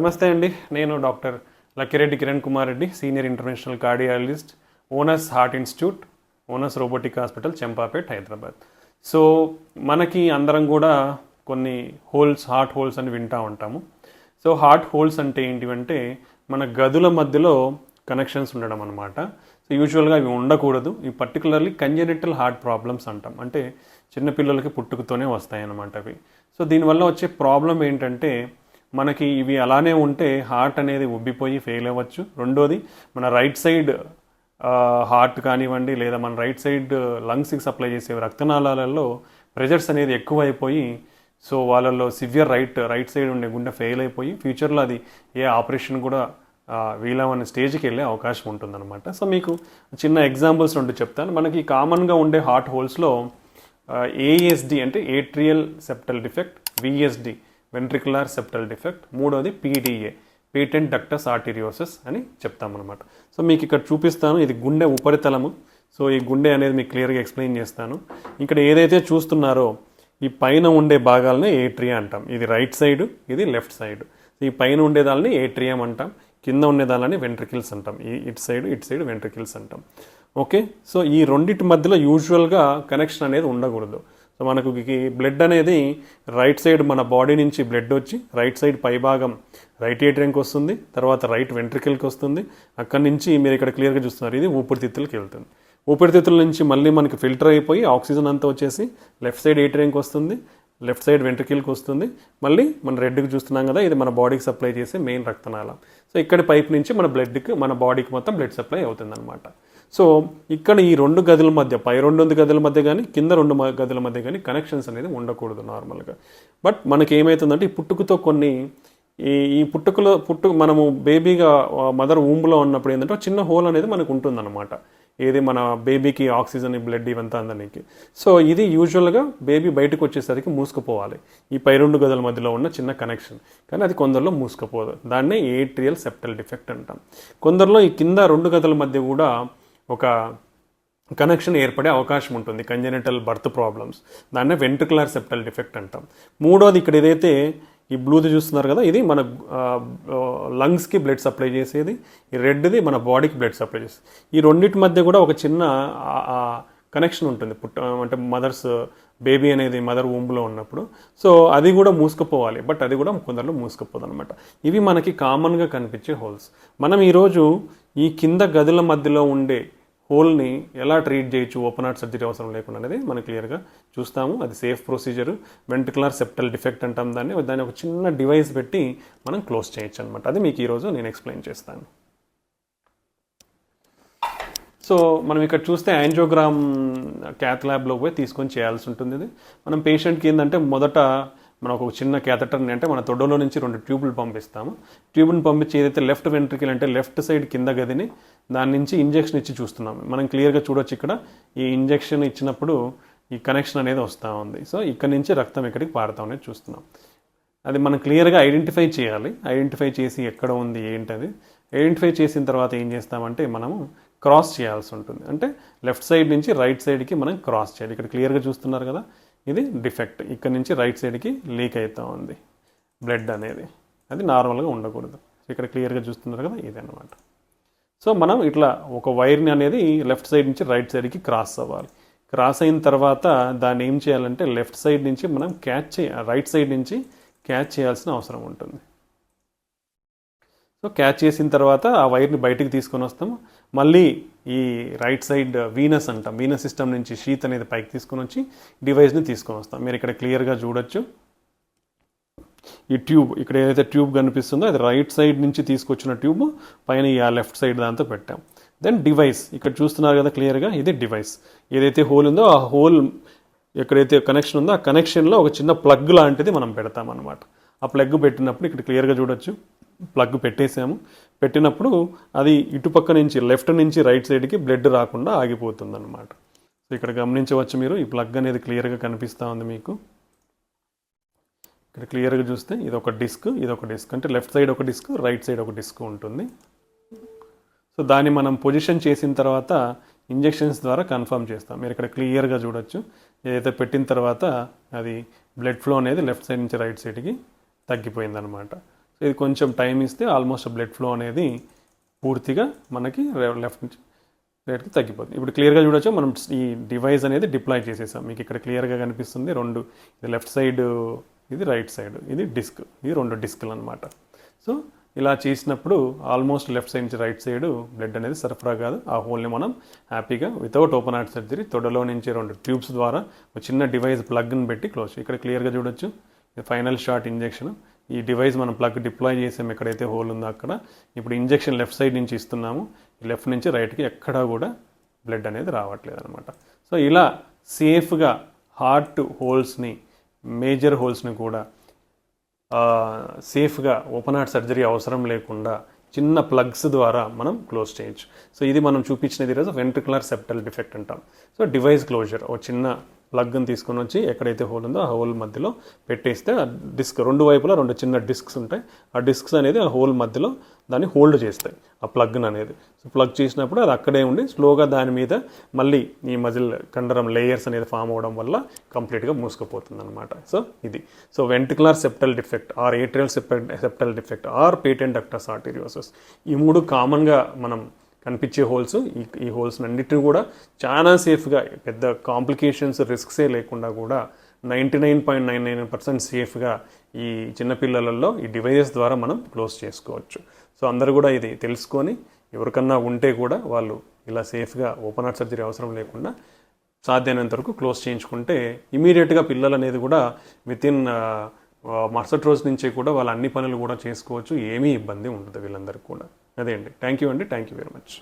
నమస్తే అండి, నేను doctor Lakkireddy Kiran Kumar Reddy, senior international cardiologist, onus heart institute, onus robotic hospital, Champapet, Hyderabad. So మనకి అందరం కూడా కొన్ని హార్ట్ హోల్స్ అని వింటూ ఉంటాము. సో హార్ట్ హోల్స్ అంటే ఏంటివంటే మన గదుల మధ్యలో కనెక్షన్స్ ఉండడం అనమాట. సో యూజువల్గా అవి ఉండకూడదు. ఈ పర్టికులర్లీ కంజెనిటల్ హార్ట్ ప్రాబ్లమ్స్ అంటాం, అంటే చిన్నపిల్లలకి పుట్టుకతోనే వస్తాయి అన్నమాట అవి. సో దీనివల్ల వచ్చే ప్రాబ్లం ఏంటంటే మనకి ఇవి అలానే ఉంటే హార్ట్ అనేది ఉబ్బిపోయి ఫెయిల్ అవ్వచ్చు. రెండోది మన రైట్ సైడ్ హార్ట్ కానివ్వండి, లేదా మన రైట్ సైడ్ లంగ్స్కి సప్లై చేసే రక్తనాళాలలో ప్రెషర్స్ అనేది ఎక్కువైపోయి సో వాళ్ళల్లో సివియర్ రైట్ సైడ్ ఉండే గుండె ఫెయిల్ అయిపోయి ఫ్యూచర్లో అది ఏ ఆపరేషన్ కూడా వీలవన్న స్టేజ్కి వెళ్ళే అవకాశం ఉంటుందన్నమాట. సో మీకు చిన్న ఎగ్జాంపుల్స్ రెండు చెప్తాను. మనకి కామన్గా ఉండే హార్ట్ హోల్స్లో ఏఎస్డి అంటే atrial septal defect, VSD ventricular septal defect, మూడోది పీడిఏ పేటెంట్ డక్టస్ ఆర్టీరియోసిస్ అని చెప్తామన్నమాట. సో మీకు ఇక్కడ చూపిస్తాను, ఇది గుండె ఉపరితలము. సో ఈ గుండె అనేది మీకు క్లియర్గా ఎక్స్ప్లెయిన్ చేస్తాను. ఇక్కడ ఏదైతే చూస్తున్నారో ఈ పైన ఉండే భాగాలని ఏట్రియా అంటాం. ఇది రైట్ సైడ్, ఇది లెఫ్ట్ సైడ్. ఈ పైన ఉండేదాన్ని ఏట్రియం అంటాం, కింద ఉండేదాన్ని వెంట్రికిల్స్ అంటాం. ఇటు సైడ్ వెంట్రికిల్స్ అంటాం. ఓకే, సో ఈ రెండింటి మధ్యలో యూజువల్గా కనెక్షన్ అనేది ఉండకూడదు. సో మనకు బ్లడ్ అనేది రైట్ సైడ్ మన బాడీ నుంచి బ్లడ్ వచ్చి రైట్ సైడ్ పైభాగం రైట్ ఏట్రియంకి వస్తుంది, తర్వాత రైట్ వెంట్రికల్కి వస్తుంది. అక్కడి నుంచి మీరు ఇక్కడ క్లియర్గా చూస్తున్నారు, ఇది ఊపిరితిత్తులకి వెళ్తుంది. ఊపిరితిత్తుల నుంచి మళ్ళీ మనకి ఫిల్టర్ అయిపోయి ఆక్సిజన్ అంతా వచ్చేసి లెఫ్ట్ సైడ్ ఏట్రియంకి వస్తుంది, లెఫ్ట్ సైడ్ వెంట్రికల్కి వస్తుంది. మళ్ళీ మన రెడ్కి చూస్తున్నాం కదా, ఇది మన బాడీకి సప్లై చేసే మెయిన్ రక్తనాళం. సో ఇక్కడ పైప్ నుంచి మన బాడీకి మొత్తం బ్లడ్ సప్లై అవుతుంది అనమాట. సో ఇక్కడ ఈ రెండు గదుల మధ్య, పై రెండు గదుల మధ్య కానీ కింద రెండు గదుల మధ్య కానీ కనెక్షన్స్ అనేది ఉండకూడదు నార్మల్గా. బట్ మనకి ఏమవుతుందంటే ఈ పుట్టుకతో కొన్ని ఈ మనము బేబీగా మదర్ ఊంబులో ఉన్నప్పుడు ఏంటంటే చిన్న హోల్ అనేది మనకు ఉంటుందన్నమాట. ఏది మన బేబీకి ఆక్సిజన్, బ్లడ్ ఇవంతా అందడానికి. సో ఇది యూజువల్గా బేబీ బయటకు వచ్చేసరికి మూసుకుపోవాలి, ఈ పై రెండు గదుల మధ్యలో ఉన్న చిన్న కనెక్షన్. కానీ అది కొందరిలో మూసుకుపోదు, దాన్నే ఏట్రియల్ సెప్టల్ డిఫెక్ట్ అంటాం. కొందరిలో ఈ కింద రెండు గదుల మధ్య కూడా ఒక కనెక్షన్ ఏర్పడే అవకాశం ఉంటుంది, కంజెనిటల్ బర్త్ ప్రాబ్లమ్స్, దాన్నే వెంట్రికులర్ సెప్టల్ డిఫెక్ట్ అంటాం. మూడోది ఇక్కడ ఏదైతే ఈ బ్లూది చూస్తున్నారు కదా, ఇది మన లంగ్స్కి బ్లడ్ సప్లై చేసేది, ఈ రెడ్ది మన బాడీకి బ్లడ్ సప్లై చేసేది. ఈ రెండింటి మధ్య కూడా ఒక చిన్న కనెక్షన్ ఉంటుంది అంటే మదర్స్ బేబీ అనేది మదర్ ఊంబులో ఉన్నప్పుడు. సో అది కూడా మూసుకుపోవాలి, బట్ అది కూడా కొందరిలో మూసుకుపోదు అనమాట. ఇవి మనకి కామన్గా కనిపించే హోల్స్. మనం ఈరోజు ఈ కింద గదుల మధ్యలో ఉండే హోల్ని ఎలా ట్రీట్ చేయొచ్చు ఓపెన్ హార్ట్ సర్జరీ అవసరం లేకుండా అనేది మనం క్లియర్గా చూస్తాము. అది safe procedure, ventricular septal defect అంటాం దాన్ని ఒక చిన్న డివైస్ పెట్టి మనం క్లోజ్ చేయొచ్చు అనమాట. అది మీకు ఈరోజు నేను ఎక్స్ప్లెయిన్ చేస్తాను. సో మనం ఇక్కడ చూస్తే యాంజియోగ్రామ్ క్యాత్ ల్యాబ్లో పోయి తీసుకొని చేయాల్సి ఉంటుంది. ఇది మనం పేషెంట్కి ఏంటంటే మొదట మనం ఒక చిన్న క్యాథెటర్ని అంటే మన తొడలో నుంచి 2 ట్యూబులు పంపిస్తాము. ట్యూబ్ని పంపించి ఏదైతే లెఫ్ట్ వెంట్రికల్ అంటే లెఫ్ట్ సైడ్ కింద గదిని దాని నుంచి ఇంజెక్షన్ ఇచ్చి చూస్తున్నాము. మనం క్లియర్గా చూడొచ్చు, ఇక్కడ ఈ ఇంజెక్షన్ ఇచ్చినప్పుడు ఈ కనెక్షన్ అనేది వస్తూ ఉంది. సో ఇక్కడ నుంచి రక్తం ఎక్కడికి పారుతా అనేది చూస్తున్నాం. అది మనం క్లియర్గా ఐడెంటిఫై చేయాలి. ఐడెంటిఫై చేసి ఎక్కడ ఉంది ఏంటది ఐడెంటిఫై చేసిన తర్వాత ఏం చేస్తామంటే మనము క్రాస్ చేయాల్సి ఉంటుంది. అంటే లెఫ్ట్ సైడ్ నుంచి రైట్ సైడ్కి మనం క్రాస్ చేయాలి. ఇక్కడ క్లియర్గా చూస్తున్నారు కదా, ఇది డిఫెక్ట్. ఇక్కడ నుంచి రైట్ సైడ్కి లీక్ అవుతూ ఉంది బ్లడ్ అనేది, అది నార్మల్గా ఉండకూడదు. ఇక్కడ క్లియర్గా చూస్తున్నారు కదా, ఇది అన్నమాట. సో మనం ఇట్లా ఒక వైర్ని అనేది లెఫ్ట్ సైడ్ నుంచి రైట్ సైడ్కి క్రాస్ అవ్వాలి. క్రాస్ అయిన తర్వాత దాన్ని ఏం చేయాలంటే లెఫ్ట్ సైడ్ నుంచి మనం రైట్ సైడ్ నుంచి క్యాచ్ చేయాల్సిన అవసరం ఉంటుంది. సో క్యాచ్ చేసిన తర్వాత ఆ వైర్ని బయటికి తీసుకొని వస్తాము. మళ్ళీ ఈ రైట్ సైడ్ వీనస్ అంటాం, వీనస్ సిస్టమ్ నుంచి షీత్ అనేది పైకి తీసుకొని వచ్చి డివైస్ని తీసుకొని వస్తాం. మీరు ఇక్కడ క్లియర్గా చూడొచ్చు, ఈ ట్యూబ్ ఇక్కడ ఏదైతే ట్యూబ్ కనిపిస్తుందో అది రైట్ సైడ్ నుంచి తీసుకొచ్చిన ట్యూబ్ పైన ఈ లెఫ్ట్ సైడ్ దాంతో పెట్టాం. దెన్ డివైస్ ఇక్కడ చూస్తున్నారు కదా క్లియర్గా, ఇది డివైస్. ఏదైతే హోల్ ఉందో ఆ హోల్ ఎక్కడైతే కనెక్షన్ ఉందో ఆ కనెక్షన్లో ఒక చిన్న ప్లగ్ లాంటిది మనం పెడతాం అన్నమాట. ఆ ప్లగ్ పెట్టినప్పుడు ఇక్కడ క్లియర్గా చూడొచ్చు, ప్లగ్ పెట్టేసాము. పెట్టినప్పుడు అది ఇటుపక్క నుంచి లెఫ్ట్ నుంచి రైట్ సైడ్కి బ్లడ్ రాకుండా ఆగిపోతుంది అన్నమాట. సో ఇక్కడ గమనించవచ్చు మీరు, ఈ ప్లగ్ అనేది క్లియర్గా కనిపిస్తూ ఉంది మీకు. ఇక్కడ క్లియర్గా చూస్తే ఇది ఒక డిస్క్ అంటే లెఫ్ట్ సైడ్ ఒక డిస్క్, రైట్ సైడ్ ఒక డిస్క్ ఉంటుంది. సో దాన్ని మనం పొజిషన్ చేసిన తర్వాత ఇంజెక్షన్స్ ద్వారా కన్ఫర్మ్ చేస్తాం. మీరు ఇక్కడ క్లియర్గా చూడొచ్చు, ఏదైతే పెట్టిన తర్వాత అది బ్లడ్ ఫ్లో అనేది లెఫ్ట్ సైడ్ నుంచి రైట్ సైడ్కి తగ్గిపోయిందనమాట. సో ఇది కొంచెం టైం ఇస్తే ఆల్మోస్ట్ బ్లడ్ ఫ్లో అనేది పూర్తిగా మనకి లెఫ్ట్ నుంచి రైట్కి తగ్గిపోతుంది. ఇప్పుడు క్లియర్గా చూడొచ్చు, మనం ఈ డివైస్ అనేది డిప్లాయ్ చేసేసాం. మీకు ఇక్కడ క్లియర్గా కనిపిస్తుంది, రెండు, ఇది లెఫ్ట్ సైడ్, ఇది రైట్ సైడ్, ఇది డిస్క్, ఇది రెండు డిస్క్లు అనమాట. సో ఇలా చేసినప్పుడు ఆల్మోస్ట్ లెఫ్ట్ సైడ్ నుంచి రైట్ సైడ్ బ్లడ్ అనేది సరఫరా కాదు. ఆ హోల్ని మనం హ్యాపీగా వితౌట్ ఓపెన్ హార్ట్ సర్జరీ తొడలో నుంచి 2 ట్యూబ్స్ ద్వారా ఒక చిన్న డివైస్ ప్లగ్ని పెట్టి క్లోజ్. ఇక్కడ క్లియర్గా చూడొచ్చు, ఇది ఫైనల్ షాట్ ఇంజెక్షన్. ఈ డివైస్ మనం ప్లగ్ డిప్లాయ్ చేసాం ఎక్కడైతే హోల్ ఉందో అక్కడ. ఇప్పుడు ఇంజెక్షన్ లెఫ్ట్ సైడ్ నుంచి ఇస్తున్నాము, లెఫ్ట్ నుంచి రైట్కి ఎక్కడా కూడా బ్లడ్ అనేది రావట్లేదు అనమాట. సో ఇలా సేఫ్గా హార్ట్ హోల్స్ని, మేజర్ హోల్స్ని కూడా సేఫ్గా ఓపెన్ హార్ట్ సర్జరీ అవసరం లేకుండా చిన్న ప్లగ్స్ ద్వారా మనం క్లోజ్ చేయొచ్చు. సో ఇది మనం చూపించినది ఈరోజు వెంట్రికులర్ సెప్టల్ డిఫెక్ట్ అంటాం. సో డివైస్ క్లోజర్, ఒక చిన్న ప్లగ్ని తీసుకొని వచ్చి ఎక్కడైతే హోల్ ఉందో ఆ హోల్ మధ్యలో పెట్టేస్తే ఆ డిస్క్, 2 వైపులా 2 చిన్న డిస్క్స్ ఉంటాయి. ఆ డిస్క్స్ అనేది ఆ హోల్ మధ్యలో దాన్ని హోల్డ్ చేస్తాయి, ఆ ప్లగ్ని అనేది. సో ప్లగ్ చేసినప్పుడు అది అక్కడే ఉండి స్లోగా దాని మీద మళ్ళీ ఈ మజిల్ కండరం లేయర్స్ అనేది ఫామ్ అవ్వడం వల్ల కంప్లీట్గా మూసుకుపోతుంది అనమాట. సో ఇది, so ventricular septal defect or atrial septal defect or patent ductus arteriosus, ఈ 3 కామన్గా మనం కనిపించే హోల్స్. ఈ హోల్స్ అన్నిటిని కూడా చాలా సేఫ్గా, పెద్ద కాంప్లికేషన్స్, రిస్క్సే లేకుండా కూడా 99.99% సేఫ్గా ఈ చిన్నపిల్లలలో ఈ డివైజెస్ ద్వారా మనం క్లోజ్ చేసుకోవచ్చు. సో అందరూ కూడా ఇది తెలుసుకొని ఎవరికన్నా ఉంటే కూడా వాళ్ళు ఇలా సేఫ్గా ఓపెన్ హార్ట్ సర్జరీ అవసరం లేకుండా సాధ్యమైనంత వరకు క్లోజ్ చేయించుకుంటే ఇమీడియట్గా పిల్లలు అనేది కూడా వితిన్ మరుసటి రోజు నుంచే కూడా వాళ్ళ అన్ని పనులు కూడా చేసుకోవచ్చు, ఏమీ ఇబ్బంది ఉండదు వీళ్ళందరికీ కూడా. అదే అండి. Thank you very much.